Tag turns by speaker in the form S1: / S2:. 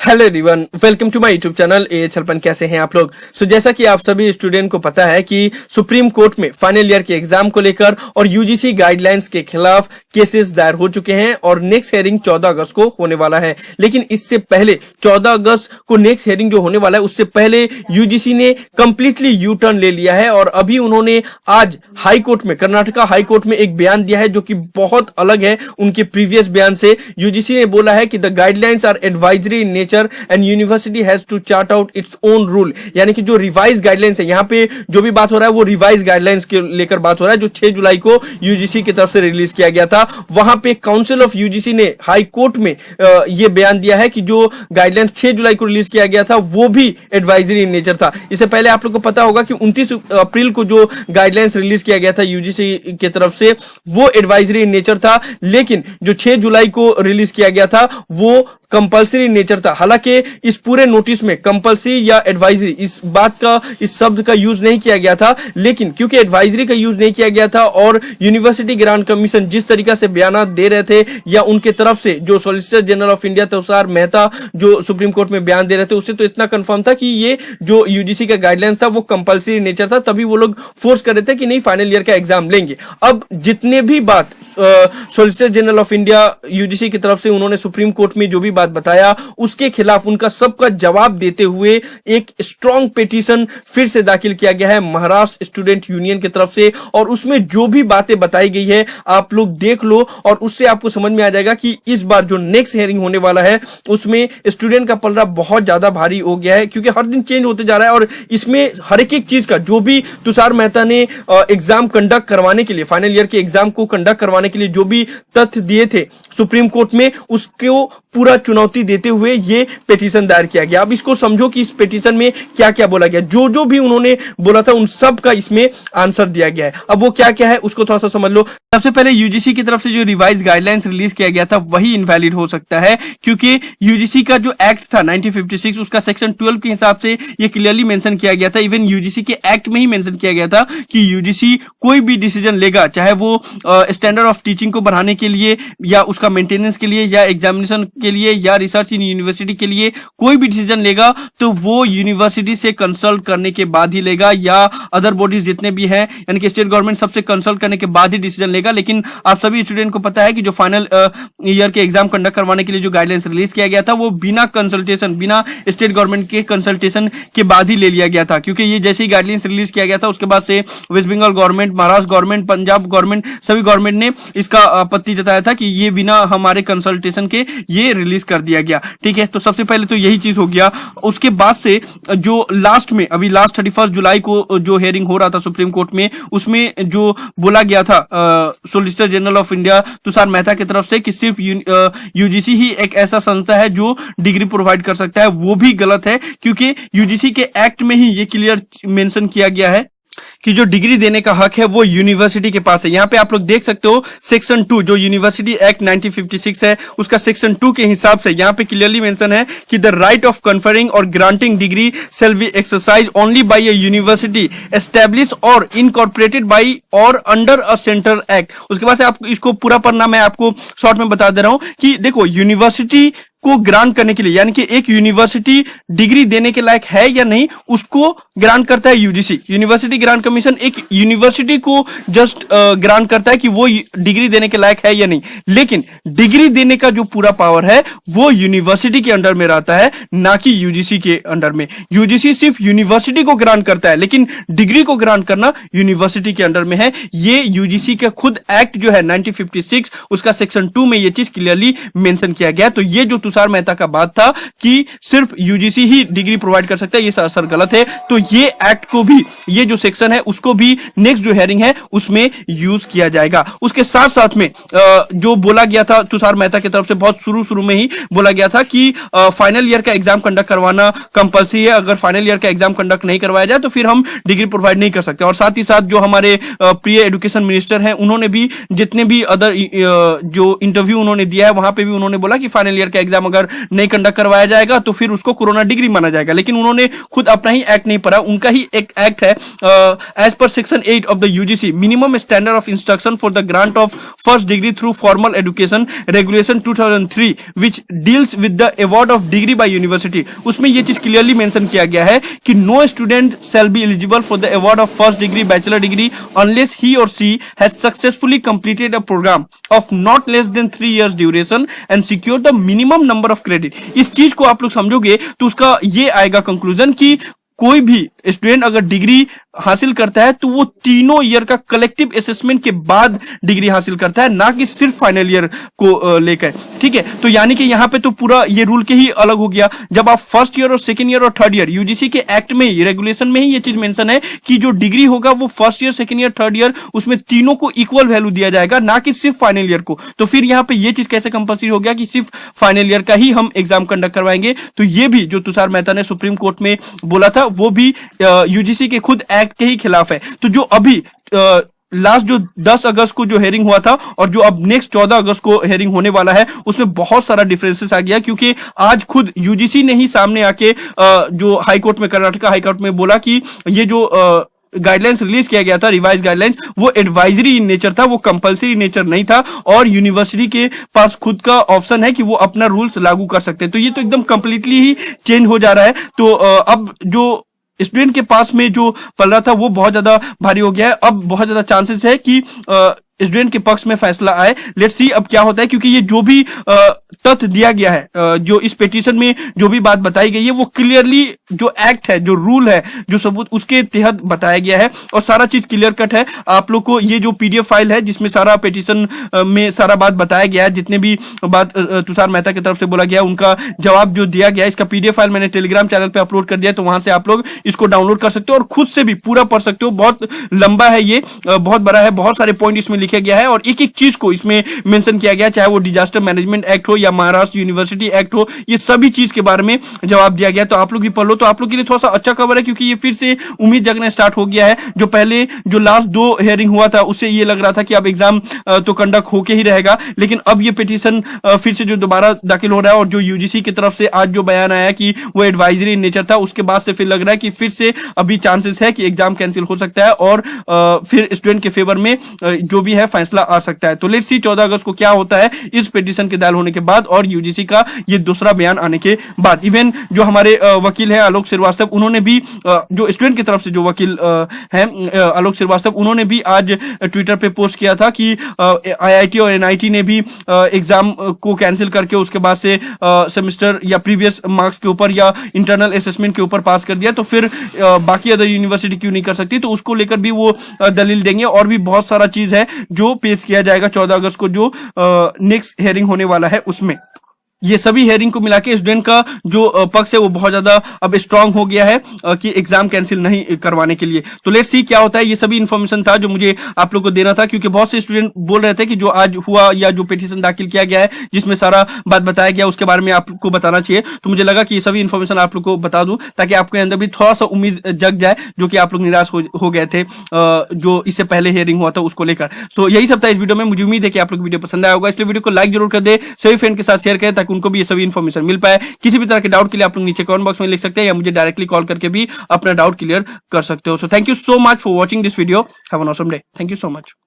S1: Hello everyone, welcome to my YouTube channel AHL. कैसे हैं आप लोग? जैसा कि आप सभी स्टूडेंट को पता है कि सुप्रीम कोर्ट में फाइनल ईयर के एग्जाम को लेकर और यूजीसी गाइडलाइंस के खिलाफ केसेस दायर हो चुके हैं और नेक्स्ट हियरिंग 14 अगस्त को होने वाला है। लेकिन इससे पहले 14 अगस्त को नेक्स्ट हियरिंग जो होने वाला है उससे पहले यूजीसी ने कंप्लीटली यू टर्न ले लिया है और अभी उन्होंने आज हाई कोर्ट में, कर्नाटका हाई कोर्ट में एक बयान दिया है जो कि बहुत अलग है उनके प्रीवियस बयान से। यूजीसी ने बोला है कि the guidelines are advisory in nature and university has to chart out its own rule. यानी कि जो रिवाइज गाइडलाइंस है, यहाँ पे जो भी बात हो रहा है वो रिवाइज गाइडलाइंस के लेकर बात हो रहा है जो 6 जुलाई को यूजीसी की तरफ से रिलीज किया गया था। वहां पे काउंसिल ऑफ यूजीसी ने हाई कोर्ट में ये बयान दिया है कि जो गाइडलाइंस 6 जुलाई को रिलीज किया गया था वो भी एडवाइजरी इन नेचर था। इससे पहले आप लोग को पता होगा कि 29 अप्रैल को जो गाइडलाइंस रिलीज किया गया था यूजीसी की तरफ से वो एडवाइजरी इन नेचर था, लेकिन जो 6 जुलाई को रिलीज किया गया था वो कंपल्सरी नेचर था। हालांकि इस पूरे नोटिस में कंपल्सरी या एडवाइजरी इस बात का, इस शब्द का यूज नहीं किया गया था, लेकिन क्योंकि एडवाइजरी का यूज नहीं किया गया था और यूनिवर्सिटी ग्रांट कमीशन जिस तरीका से बयान दे रहे थे या उनके तरफ से जो solicitor general of India Tushar Mehta जो सुप्रीम कोर्ट में बयान दे रहे थे उससे तो इतना कंफर्म था कि ये जो यूजीसी का गाइडलाइंस था वो कंपल्सरी नेचर था, तभी वो लोग फोर्स कर रहे थे कि नहीं फाइनल ईयर का एग्जाम लेंगे। अब जितने भी बात solicitor general of India UGC की तरफ से उन्होंने सुप्रीम कोर्ट में जो भी बात बताया उसके खिलाफ उनका सबका जवाब देते हुए एक स्ट्रॉन्ग पिटीशन फिर से दाखिल किया गया है महाराष्ट्र स्टूडेंट यूनियन की तरफ से और उसमें जो भी बातें बताई गई है आप लोग देख लो और उससे आपको समझ में आ जाएगा कि इस बार जो नेक्स्ट हियरिंग होने वाला है उसमें स्टूडेंट का पलड़ा बहुत ज्यादा भारी हो गया है, क्योंकि हर दिन चेंज होते जा रहा है और इसमें हर एक चीज का जो भी तुषार मेहता ने एग्जाम कंडक्ट करवाने के लिए, फाइनल ईयर के एग्जाम को कंडक्ट करवाने के लिए जो भी तथ्य दिए थे सुप्रीम कोर्ट में उसको पूरा चुनौती देते हुए ये पिटीशन दायर किया गया। अब इसको समझो कि इस पिटीशन में क्या क्या बोला गया, जो जो भी उन्होंने बोला था उन सब का इसमें आंसर दिया गया है। अब वो क्या क्या है उसको थोड़ा सा समझ लो। सबसे पहले यूजीसी की तरफ से जो रिवाइज गाइडलाइंस रिलीज किया गया था वही इनवैलिड हो सकता है, क्योंकि यूजीसी का जो एक्ट था 1956 उसका सेक्शन 12 के हिसाब से ये क्लियरली मेंशन किया गया था। इवन यूजीसी के एक्ट में ही मेंशन किया गया था कि यूजीसी कोई भी डिसीजन लेगा, चाहे वो स्टैंडर्ड ऑफ टीचिंग को बढ़ाने के लिए या उसका मेंटेनेंस के लिए या एग्जामिनेशन के लिए या रिसर्च इन यूनिवर्सिटी के लिए कोई भी डिसीजन लेगा तो वो यूनिवर्सिटी से कंसल्ट करने के बाद ही लेगा या अदर बॉडीज जितने भी हैं यानी कि स्टेट गवर्नमेंट सबसे कंसल्ट करने के बाद ही डिसीजन लेगा। लेकिन आप सभी स्टूडेंट को पता है कि जो फाइनल ईयर के एग्जाम कंडक्ट करवाने के लिए जो गाइडलाइंस रिलीज किया गया था वो बिना कंसल्टेशन, बिना स्टेट गवर्नमेंट के कंसल्टेशन के बाद ही ले लिया गया था, क्योंकि ये जैसे ही गाइडलाइंस रिलीज किया गया था उसके बाद से West Bengal government, Maharashtra government, Punjab government, सभी गवर्नमेंट ने इसका आपत्ति जताया था कि ये बिना हमारे कंसल्टेशन के ये रिलीज कर दिया गया। ठीक है, तो सबसे पहले तो यही चीज हो गया। उसके बाद से जो लास्ट में अभी लास्ट 31 जुलाई को जो हियरिंग हो रहा था सुप्रीम कोर्ट में उसमें जो बोला गया था solicitor general of India Tushar Mehta की तरफ से कि सिर्फ यूजीसी ही एक ऐसा संस्था है जो डिग्री प्रोवाइड कर सकता है, वो भी गलत है, क्योंकि यूजीसी के एक्ट में ही ये क्लियर मेंशन किया गया है कि जो डिग्री देने का हक है वो यूनिवर्सिटी के पास है। यहाँ पे आप लोग देख सकते हो सेक्शन 2 जो यूनिवर्सिटी एक्ट 1956 है उसका सेक्शन 2 के हिसाब से यहाँ पे क्लियरली मेंशन है कि द राइट ऑफ कन्फरिंग और granting degree shall be exercise only by a university establish और इनकॉर्पोरेटेड बाय और अंडर अ सेंट्रल एक्ट। उसके बाद से आप इसको पूरा पढ़ना, मैं आपको शॉर्ट में बता दे रहा हूँ कि देखो यूनिवर्सिटी को ग्रांट करने के लिए यानी कि एक यूनिवर्सिटी डिग्री देने के लायक है या नहीं उसको ग्रांट करता है यूजीसी। यूनिवर्सिटी ग्रांट कमीशन एक यूनिवर्सिटी को जस्ट ग्रांट करता है कि वो डिग्री देने के लायक है या नहीं, लेकिन डिग्री देने का जो पूरा पावर है वो यूनिवर्सिटी के अंडर में रहता है, ना कि यूजीसी के अंडर में। यूजीसी सिर्फ यूनिवर्सिटी को ग्रांट करता है लेकिन डिग्री को ग्रांट करना यूनिवर्सिटी के अंडर में है। ये यूजीसी का खुद एक्ट जो है 1956 उसका सेक्शन 2 में ये चीज क्लियरली मेंशन किया गया। तो ये जो तुषार मेहता का बात था कि सिर्फ यूजीसी ही डिग्री प्रोवाइड कर सकता है, ये सर गलत है। तो ये एक्ट को भी, ये जो सेक्शन है उसको भी नेक्स्ट जो हियरिंग है उसमें यूज किया जाएगा। उसके साथ साथ में जो बोला गया था तुषार मेहता की तरफ से बहुत शुरू में ही बोला गया था कि फाइनल ईयर का एग्जाम कंडक्ट करवाना कंपल्सरी है, अगर फाइनल ईयर का एग्जाम कंडक्ट नहीं करवाया जाए तो फिर हम डिग्री प्रोवाइड नहीं कर सकते। और साथ ही साथ जो हमारे प्रिय एजुकेशन मिनिस्टर हैं उन्होंने भी जितने भी अदर जो इंटरव्यू उन्होंने दिया है वहां पे भी उन्होंने बोला कि फाइनल ईयर का एग्जाम एग्जाम अगर नहीं कंडक्ट करवाया जाएगा तो फिर उसको कोरोना डिग्री माना जाएगा। लेकिन उन्होंने खुद अपना ही एक्ट नहीं पढ़ा, उनका ही एक एक्ट है as per section 8 of the UGC minimum standard of instruction for the grant of first degree through formal education regulation 2003 which deals with the award of degree by university. उसमें यह चीज clearly mention किया गया है कि no student shall be eligible for the award of first degree bachelor degree unless he or she has successfully completed a programme of not less than 3 years duration and secure the minimum number of credit. इस चीज को आप लोग समझोगे तो उसका ये आएगा कंक्लूजन कि कोई भी स्टूडेंट अगर डिग्री हासिल करता है तो वो तीनों ईयर का कलेक्टिव असेसमेंट के बाद डिग्री हासिल करता है, ना कि सिर्फ फाइनल ईयर को लेकर। ठीक है, तो यानी कि यहाँ पे तो पूरा ये रूल के ही अलग हो गया। जब आप फर्स्ट ईयर और सेकंड ईयर और थर्ड ईयर यूजीसी के एक्ट में ही रेगुलेशन में ही ये चीज मेंशन है कि जो डिग्री होगा वो first year second year third year उसमें तीनों को इक्वल वैल्यू दिया जाएगा, ना कि सिर्फ फाइनल ईयर को। तो फिर यहाँ पे ये चीज कैसे कंपल्सरी हो गया कि सिर्फ फाइनल ईयर का ही हम एग्जाम कंडक्ट करवाएंगे। तो ये भी जो तुषार मेहता ने सुप्रीम कोर्ट में बोला था वो भी यूजीसी के खुद एक्ट के ही खिलाफ है। तो जो अभी लास्ट जो 10 अगस्त को जो हेयरिंग हुआ था और जो अब नेक्स्ट 14 अगस्त को हेयरिंग होने वाला है उसमें बहुत सारा डिफरेंसेस आ गया, क्योंकि आज खुद यूजीसी ने ही सामने आके जो हाई कोर्ट में, कर्नाटका हाई कोर्ट में बोला कि ये जो गाइडलाइंस रिलीज किया गया था, रिवाइज गाइडलाइंस, वो एडवाइजरी इन नेचर था, वो कंपलसरी नेचर नहीं था और यूनिवर्सिटी के पास खुद का ऑप्शन है कि वो अपना रूल्स लागू कर सकते हैं। तो ये तो एकदम कंप्लीटली ही चेंज हो जा रहा है। तो अब जो स्टूडेंट के पास में जो पल रहा था वो बहुत ज्यादा भारी हो गया है। अब बहुत ज्यादा चांसेस है कि स्टूडेंट के पक्ष में फैसला आए। लेट्स सी अब क्या होता है, क्योंकि ये जो भी तथ्य दिया गया है, जो इस पिटीशन में जो भी बात बताई गई है वो क्लियरली जो एक्ट है, जो रूल है, जो सबूत उसके तहत बताया गया है और सारा चीज क्लियर कट है। आप लोग को ये जो पीडीएफ फाइल है जिसमें सारा पिटीशन में सारा बात बताया गया है, जितने भी बात तुषार मेहता की तरफ से बोला गया उनका जवाब जो दिया गया, इसका पीडीएफ फाइल मैंने टेलीग्राम चैनल पे अपलोड कर दिया, तो वहां से आप लोग इसको डाउनलोड कर सकते हो और खुद से भी पूरा पढ़ सकते हो। बहुत लंबा है ये, बहुत बड़ा है, बहुत सारे पॉइंट इसमें लिखे गया है और एक एक चीज को इसमें मेंशन किया गया, चाहे वो डिजास्टर मैनेजमेंट एक्ट हो या महाराष्ट्र यूनिवर्सिटी एक्ट हो, ये सभी चीज के बारे में जवाब दिया गया। तो आप लोग भी पढ़ लो, तो आप लोग के लिए थोड़ा सा अच्छा खबर है, क्योंकि ये फिर से उम्मीद जगना स्टार्ट हो गया है। जो पहले जो लास्ट 2 हेयरिंग हुआ था उससे ये लग रहा था कि अब एग्जाम तो कंडक्ट होके ही रहेगा, लेकिन अब ये पिटीशन फिर से जो दोबारा दाखिल हो रहा है और जो यूजीसी की तरफ से आज जो बयान आया कि वो एडवाइजरी इन नेचर था, उसके बाद से फिर लग रहा है कि फिर से अभी चांसेस है कि एग्जाम कैंसिल हो सकता है और फिर स्टूडेंट के फेवर में जो भी है फैसला आ सकता है। तो लेट्स सी 14 अगस्त को क्या होता है इस पिटीशन के दायर होने के बाद और यूजीसी का ये दूसरा बयान आने के बाद। इवन जो हमारे वकील है आलोक श्रीवास्तव, उन्होंने भी जो स्टूडेंट की तरफ से जो वकील हैं आलोक श्रीवास्तव, उन्होंने भी आज ट्विटर पे पोस्ट किया था कि आईआईटी और एनआईटी ने भी एग्जाम को कैंसिल करके उसके बाद से सेमेस्टर या प्रीवियस मार्क्स के ऊपर या इंटरनल असेसमेंट के ऊपर पास कर दिया, तो फिर बाकी अदर यूनिवर्सिटी क्यों नहीं कर सकती। तो उसको लेकर भी वो दलील देंगे और भी बहुत सारा चीज है जो पेश किया जाएगा 14 अगस्त को जो नेक्स्ट हेयरिंग होने वाला है उसमें। ये सभी हेयरिंग को मिला के स्टूडेंट का जो पक्ष है वो बहुत ज्यादा अब स्ट्रांग हो गया है कि एग्जाम कैंसिल नहीं करवाने के लिए। तो लेट्स सी क्या होता है। ये सभी इन्फॉर्मेशन था जो मुझे आप लोग को देना था, क्योंकि बहुत से स्टूडेंट बोल रहे थे कि जो आज हुआ या जो पिटीशन दाखिल किया गया है जिसमें सारा बात बताया गया उसके बारे में आपको बताना चाहिए। तो मुझे लगा कि ये सभी इन्फॉर्मेशन आप लोग को बता दूं ताकि आपके अंदर भी थोड़ा सा उम्मीद जग जाए, जो कि आप लोग निराश हो गए थे जो इससे पहले हेयरिंग हुआ था उसको लेकर। तो यही सब था इस वीडियो में। मुझे उम्मीद है कि आप लोग वीडियो पसंद आया होगा, इसलिए वीडियो को लाइक जरूर कर दे, सभी फ्रेंड के साथ शेयर करें ताकि उनको भी ये सभी इन्फॉर्मेशन मिल पाए। किसी भी तरह के डाउट के लिए आप लोग नीचे कमेंट बॉक्स में लिख सकते हैं या मुझे डायरेक्टली कॉल करके भी अपना डाउट क्लियर कर सकते हो। So thank you so much for watching this video. Have an awesome day. Thank you so much.